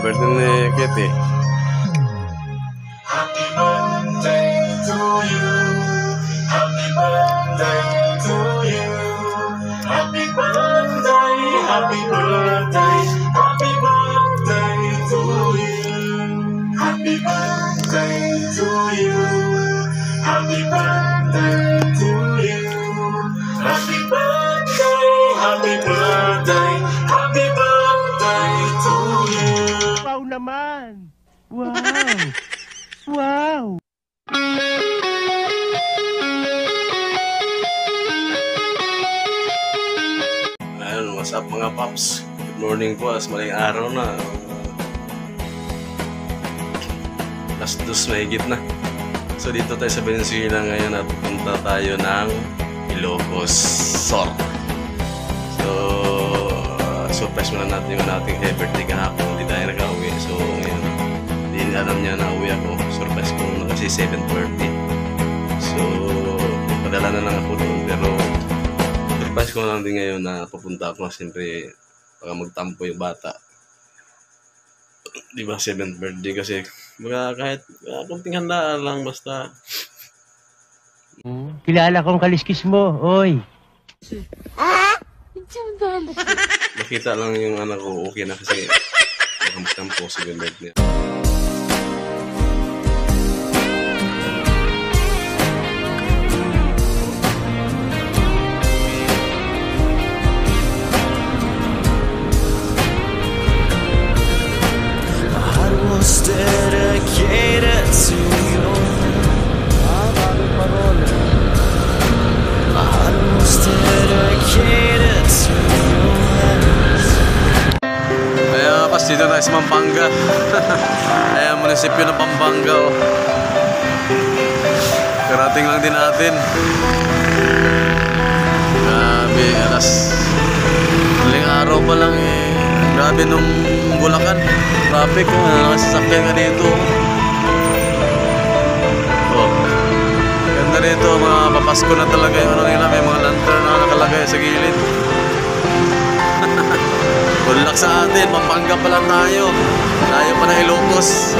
birthday ni Kitty. Happy birthday to you. Happy birthday to you. Happy birthday, happy birthday, happy birthday to you. Happy birthday to you. Happy birthday to you. Happy birthday, happy birthday, happy birthday to you. Wow naman! Wow! Wow! Ayun, what's up mga paps? Good morning po, as maling araw na. Alas 2 mahigit na. So dito tayo sa Venezuela ngayon at pupunta tayo ng Ilocos Sur. So, surprise muna natin yung ating birthday kahapon. Hindi tayo nag-uwi. So, ngayon, hindi alam niya na uwi ako. Surprise ko na kasi 7:30. So, padala na lang ako doon. Pero, surprise ko lang din ngayon na pupunta ako. Siyempre, baka magtampo yung bata. Di ba, 7th birthday kasi baka kahit kunting handaan lang basta. Kilala kong kaliskis mo, oy. Nakita lang yung anak ko, okay na kasi magtampo sa birthday niya. Dedicated to you. My heart was dedicated to you. Kaya pas dito tayo sa Pampanga. Kaya munisipyo ng Pampanga. Oh. Karating lang din natin. Grabe, alas huling araw pa lang eh. Grabe nung Bulacan. Traffic, nakasasakyan ka dito. Oh. Ganda rito, mga papasko na talaga yung ano nila. May mga lantern na nakalagay sa gilid. Good luck sa atin, Pampanga pala tayo. Tayo pa na Ilocos.